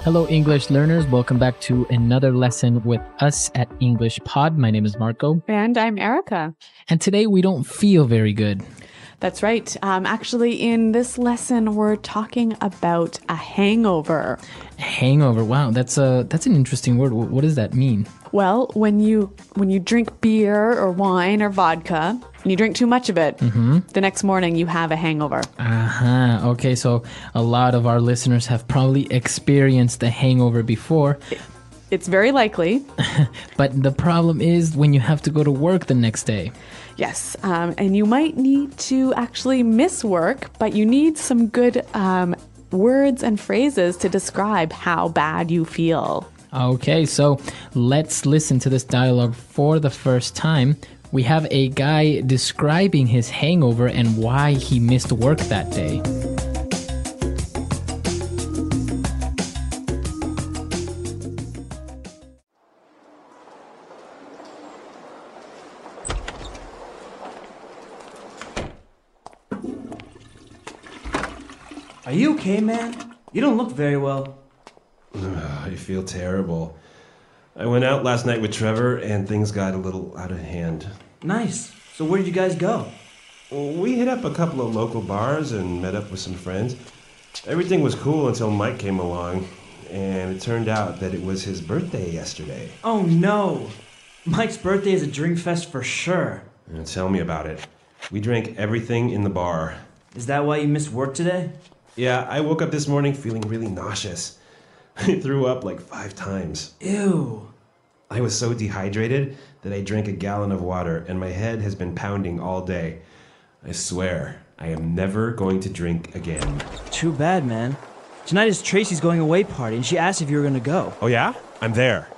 Hello, English learners. Welcome back to another lesson with us at English Pod. My name is Marco. And I'm Erica. And today we don't feel very good. That's right. Actually, in this lesson, we're talking about a hangover. Hangover. Wow, that's an interesting word. What does that mean? Well, when you drink beer or wine or vodka and you drink too much of it, the next morning you have a hangover. Okay, so a lot of our listeners have probably experienced a hangover before. It's very likely. But the problem is when you have to go to work the next day. Yes, and you might need to actually miss work, but you need some good words and phrases to describe how bad you feel. Okay, so let's listen to this dialogue for the first time. We have a guy describing his hangover and why he missed work that day. Are you okay, man? You don't look very well. I feel terrible. I went out last night with Trevor and things got a little out of hand. Nice. So where did you guys go? We hit up a couple of local bars and met up with some friends. Everything was cool until Mike came along, and it turned out that it was his birthday yesterday. Oh no! Mike's birthday is a drink fest for sure. Tell me about it. We drank everything in the bar. Is that why you missed work today? Yeah, I woke up this morning feeling really nauseous. I threw up like 5 times. Ew. I was so dehydrated that I drank a gallon of water and my head has been pounding all day. I swear, I am never going to drink again. Too bad, man. Tonight is Tracy's going away party and she asked if you were going to go. Oh yeah? I'm there.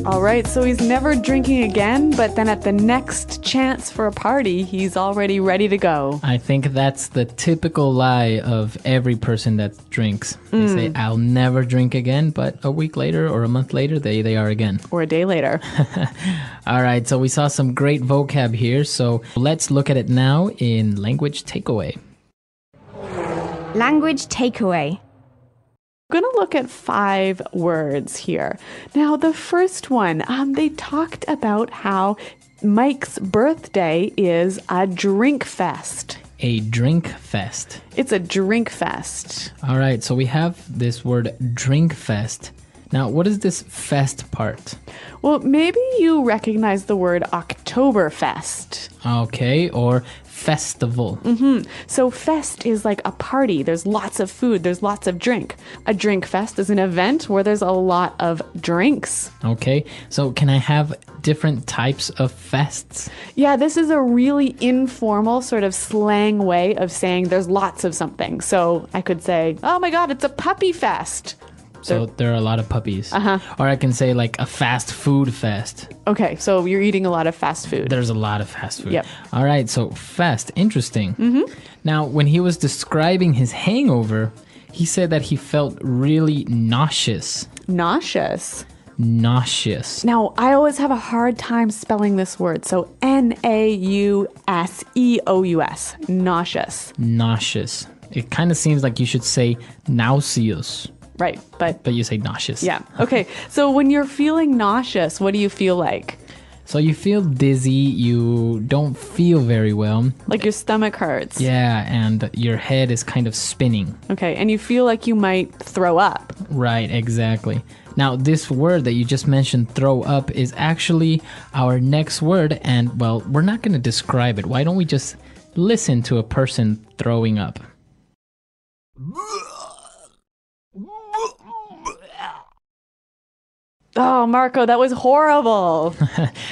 All right, so he's never drinking again, but then at the next chance for a party, he's already ready to go. I think that's the typical lie of every person that drinks. They say, I'll never drink again, but a week later or a month later, they are again. Or a day later. All right, so we saw some great vocab here, so let's look at it now in Language Takeaway. Language takeaway. We're going to look at 5 words here. Now, the first one, they talked about how Mike's birthday is a drink fest. A drink fest. It's a drink fest. All right, so we have this word drink fest. Now, what is this fest part? Well, maybe you recognize the word Oktoberfest. Okay, or festival. So fest is like a party. There's lots of food. There's lots of drink. A drink fest is an event where there's a lot of drinks. Okay, so can I have different types of fests? Yeah, this is a really informal sort of slang way of saying there's lots of something. So I could say, oh my God, it's a puppy fest. So there are a lot of puppies. Or I can say like a fast food fest. Okay, so you're eating a lot of fast food. There's a lot of fast food. Yep. All right, so fest, interesting. Now, when he was describing his hangover, he said that he felt really nauseous. Nauseous. Nauseous. Now, I always have a hard time spelling this word. So Nauseous. Nauseous. Nauseous. It kind of seems like you should say nauseous. Right, but you say nauseous. Yeah. Okay. So when you're feeling nauseous, what do you feel like? So you feel dizzy, you don't feel very well. Like your stomach hurts. Yeah, and your head is kind of spinning. Okay, and you feel like you might throw up. Right, exactly. Now, this word that you just mentioned, throw up, is actually our next word, and, well, we're not going to describe it. Why don't we just listen to a person throwing up? Oh, Marco, that was horrible.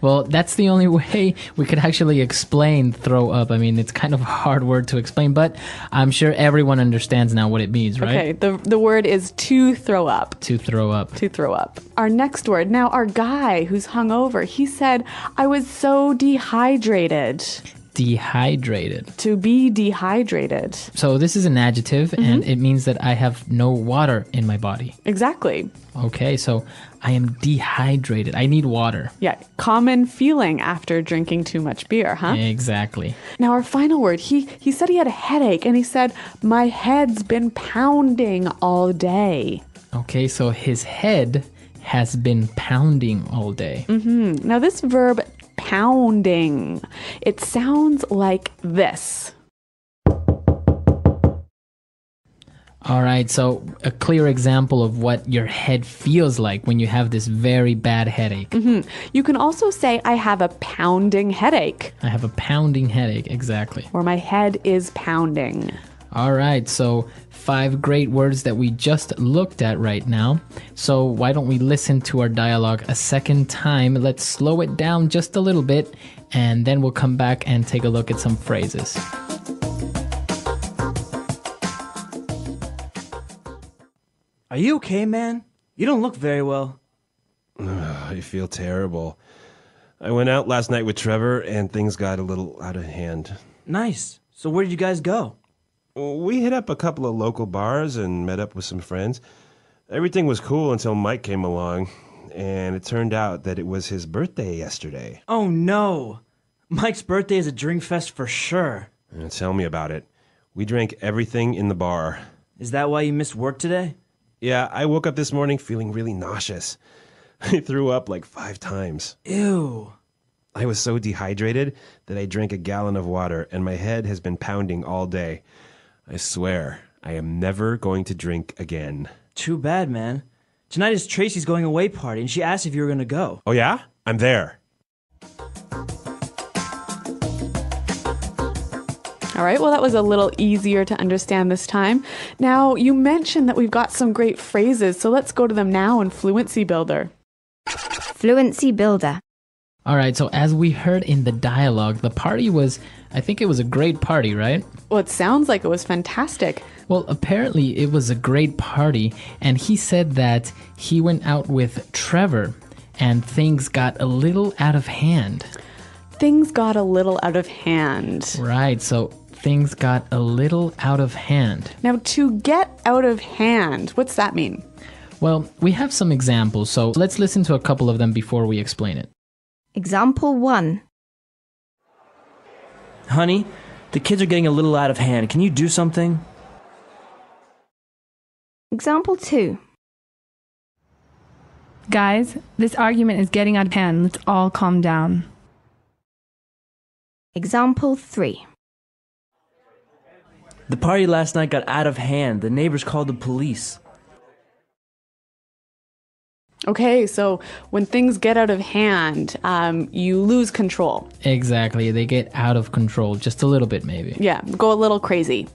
Well, that's the only way we could actually explain throw up. I mean, it's kind of a hard word to explain, but I'm sure everyone understands now what it means, right? Okay, the word is to throw up. To throw up. To throw up. Our next word, now our guy who's hungover, he said, I was so dehydrated. dehydrated. To be dehydrated. So this is an adjective, and it means that I have no water in my body. Exactly. Okay, so I am dehydrated. I need water. Yeah, common feeling after drinking too much beer, huh? Exactly. Now our final word, he said he had a headache, and he said, my head's been pounding all day. Okay, so his head has been pounding all day. Now this verb, pounding, it sounds like this. All right, so a clear example of what your head feels like when you have this very bad headache. You can also say, I have a pounding headache, I have a pounding headache, exactly. or my head is pounding. All right, so 5 great words that we just looked at right now. So why don't we listen to our dialogue a second time? Let's slow it down just a little bit, and then we'll come back and take a look at some phrases. Are you okay, man? You don't look very well. I feel terrible. I went out last night with Trevor, and things got a little out of hand. Nice. So where did you guys go? We hit up a couple of local bars and met up with some friends. Everything was cool until Mike came along, and it turned out that it was his birthday yesterday. Oh no. Mike's birthday is a drink fest for sure. Tell me about it. We drank everything in the bar. Is that why you missed work today? Yeah, I woke up this morning feeling really nauseous. I threw up like 5 times. Ew. I was so dehydrated that I drank a gallon of water, and my head has been pounding all day. I swear, I am never going to drink again. Too bad, man. Tonight is Tracy's going away party, and she asked if you were going to go. Oh yeah? I'm there. All right, well, that was a little easier to understand this time. Now, you mentioned that we've got some great phrases, so let's go to them now in Fluency Builder. Fluency Builder. All right, so as we heard in the dialogue, the party was, I think it was a great party, right? Well, it sounds like it was fantastic. Well, apparently it was a great party, and he said that he went out with Trevor, and things got a little out of hand. Things got a little out of hand. Right, so things got a little out of hand. Now, to get out of hand, what's that mean? Well, we have some examples, so let's listen to a couple of them before we explain it. Example 1. Honey, the kids are getting a little out of hand. Can you do something? Example 2. Guys, this argument is getting out of hand. Let's all calm down. Example 3. The party last night got out of hand. The neighbors called the police. Okay, so when things get out of hand, you lose control. Exactly, they get out of control, just a little bit maybe. Yeah, go a little crazy.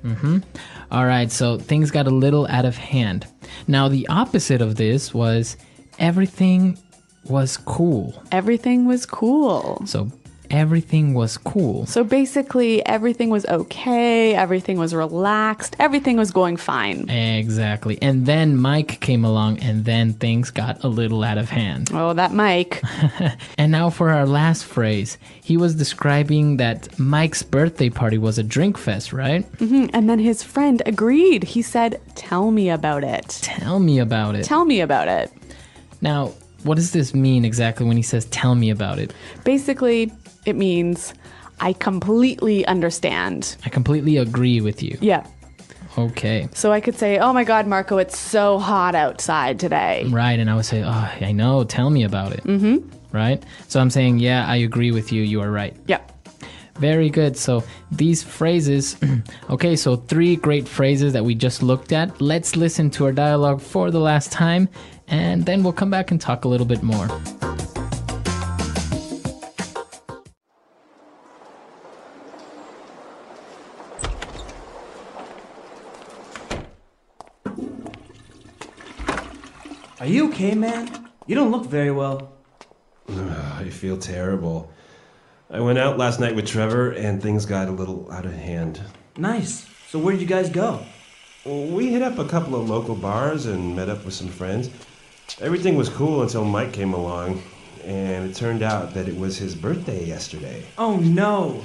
All right, so things got a little out of hand. Now, the opposite of this was everything was cool. Everything was cool. So everything was cool. So basically, everything was okay, everything was relaxed, everything was going fine. Exactly. And then Mike came along, and then things got a little out of hand. Oh, that Mike. And now for our last phrase. He was describing that Mike's birthday party was a drink fest, right? And then his friend agreed. He said, tell me about it. Tell me about it. Tell me about it. Now, what does this mean exactly when he says, tell me about it? Basically, it means I completely understand. I completely agree with you. Yeah. Okay. So I could say, oh my God, Marco, it's so hot outside today. Right, and I would say, oh, I know, tell me about it. Right? So I'm saying, yeah, I agree with you, you are right. Yep. Very good. So these phrases, okay, so 3 great phrases that we just looked at. Let's listen to our dialogue for the last time, and then we'll come back and talk a little bit more. Are you okay, man? You don't look very well. I feel terrible. I went out last night with Trevor, and things got a little out of hand. Nice. So where did you guys go? We hit up a couple of local bars and met up with some friends. Everything was cool until Mike came along, and it turned out that it was his birthday yesterday. Oh no.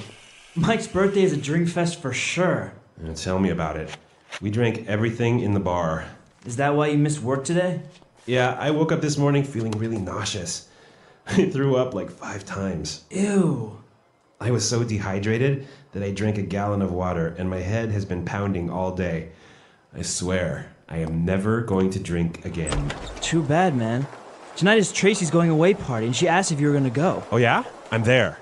Mike's birthday is a drink fest for sure. Tell me about it. We drank everything in the bar. Is that why you missed work today? Yeah, I woke up this morning feeling really nauseous. I threw up like 5 times. Ew. I was so dehydrated that I drank a gallon of water and my head has been pounding all day. I swear, I am never going to drink again. Too bad, man. Tonight is Tracy's going away party, and she asked if you were gonna go. Oh yeah? I'm there.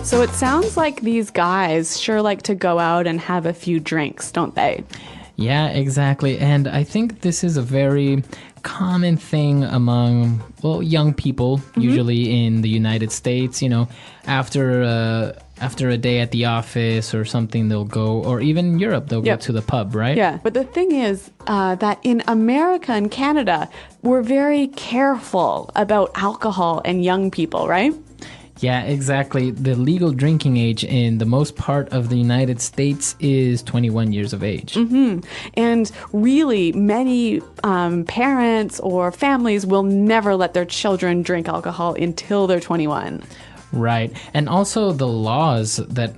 So it sounds like these guys sure like to go out and have a few drinks, don't they? Yeah, exactly. And I think this is a very common thing among, well, young people, usually in the United States. You know, after a day at the office or something, they'll go, or even Europe, they'll go to the pub, right? Yeah, but the thing is that in America and Canada, we're very careful about alcohol and young people, right? Yeah, exactly. The legal drinking age in the most part of the United States is 21 years of age. And really, many parents or families will never let their children drink alcohol until they're 21. Right. And also the laws that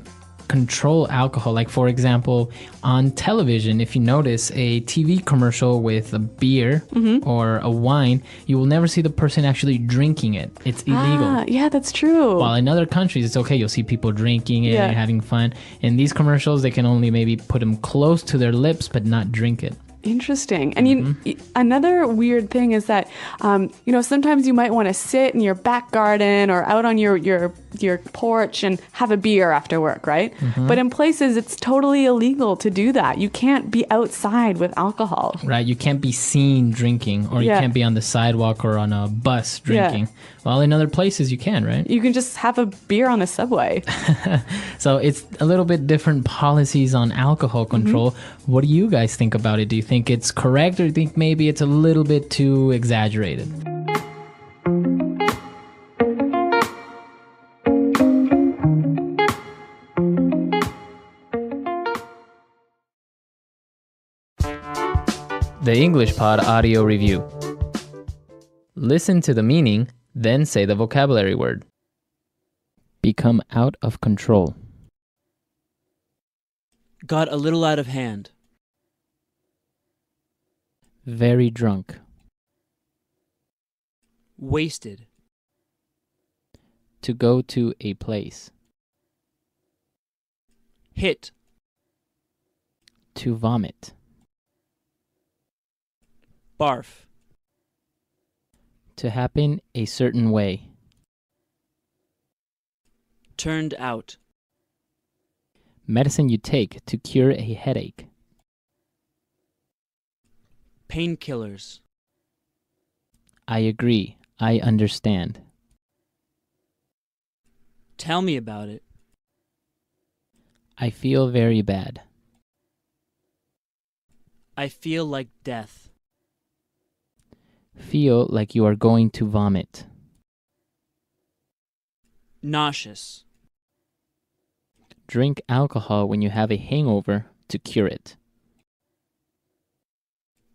control alcohol. Like, for example, on television, if you notice a TV commercial with a beer or a wine, you will never see the person actually drinking it. It's illegal. Yeah, that's true. While in other countries, it's okay. You'll see people drinking it and having fun. In these commercials, they can only maybe put them close to their lips, but not drink it. Interesting. And another weird thing is that, sometimes you might want to sit in your back garden or out on your porch and have a beer after work, right? But in places, it's totally illegal to do that. You can't be outside with alcohol. Right. You can't be seen drinking, or you can't be on the sidewalk or on a bus drinking. Well, in other places, you can, right? You can just have a beer on the subway. So it's a little bit different policies on alcohol control. What do you guys think about it? Do you think it's correct, or do you think maybe it's a little bit too exaggerated? The English Pod Audio Review. Listen to the meaning, then say the vocabulary word. Become out of control. Got a little out of hand. Very drunk. Wasted. To go to a place. Hit. To vomit. Barf. To happen a certain way. Turned out. Medicine you take to cure a headache. Painkillers. I agree. I understand. Tell me about it. I feel very bad. I feel like death. Feel like you are going to vomit. Nauseous. Drink alcohol when you have a hangover to cure it.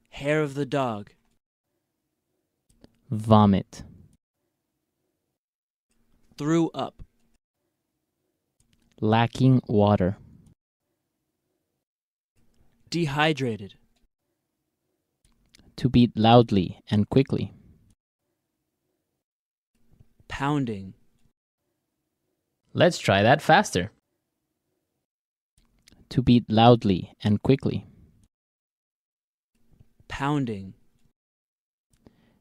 Hair of the dog. Vomit. Threw up. Lacking water. Dehydrated. To beat loudly and quickly. Pounding. Let's try that faster. To beat loudly and quickly. Pounding.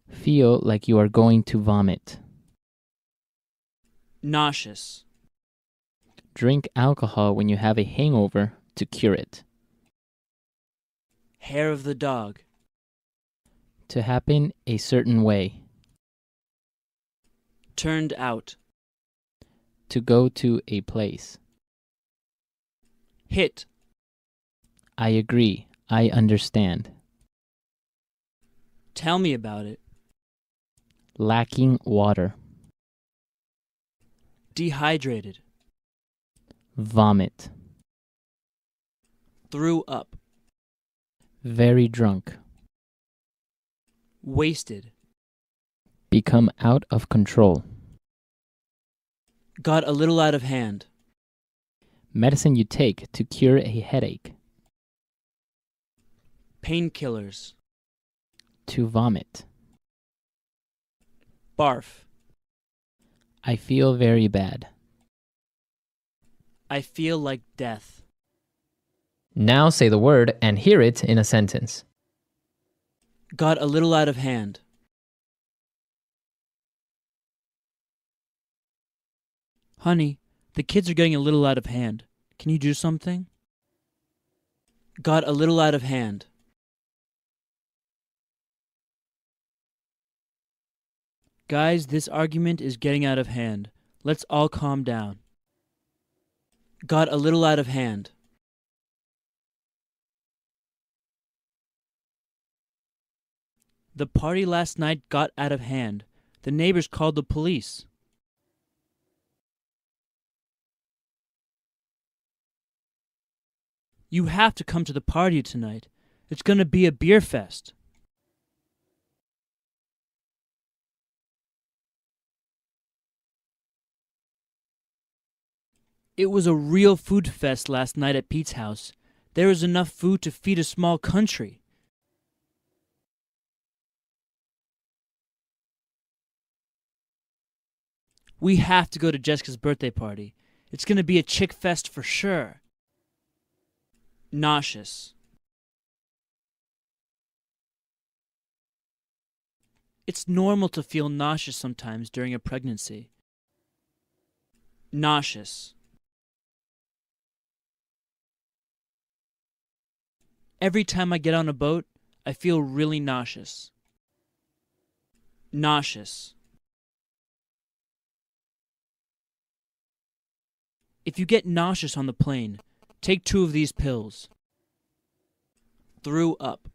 Feel like you are going to vomit. Nauseous. Drink alcohol when you have a hangover to cure it. Hair of the dog. To happen a certain way. Turned out. To go to a place. Hit. I agree. I understand. Tell me about it. Lacking water. Dehydrated. Vomit. Threw up. Very drunk. Wasted. Become out of control. Got a little out of hand. Medicine you take to cure a headache. Painkillers. To vomit. Barf. I feel very bad. I feel like death. Now say the word and hear it in a sentence. Got a little out of hand. Honey, the kids are getting a little out of hand. Can you do something? Got a little out of hand. Guys, this argument is getting out of hand. Let's all calm down. Got a little out of hand. The party last night got out of hand. The neighbors called the police. You have to come to the party tonight. It's going to be a beer fest. It was a real food fest last night at Pete's house. There was enough food to feed a small country. We have to go to Jessica's birthday party. It's going to be a chick fest for sure. Nauseous. It's normal to feel nauseous sometimes during a pregnancy. Nauseous. Every time I get on a boat, I feel really nauseous. Nauseous. If you get nauseous on the plane, take 2 of these pills. Threw up.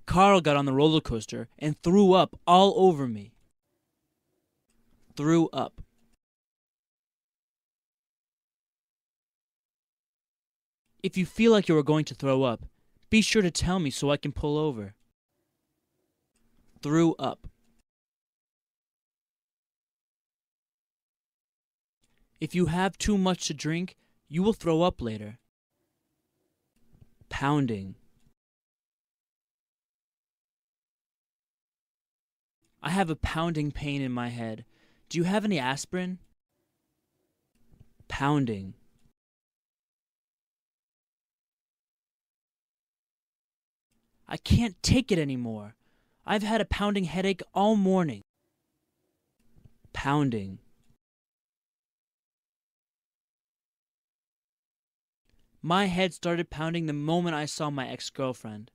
Carl got on the roller coaster and threw up all over me. Threw up. If you feel like you are going to throw up, be sure to tell me so I can pull over. Threw up. If you have too much to drink, you will throw up later. Pounding. I have a pounding pain in my head. Do you have any aspirin? Pounding. I can't take it anymore. I've had a pounding headache all morning. Pounding. My head started pounding the moment I saw my ex-girlfriend.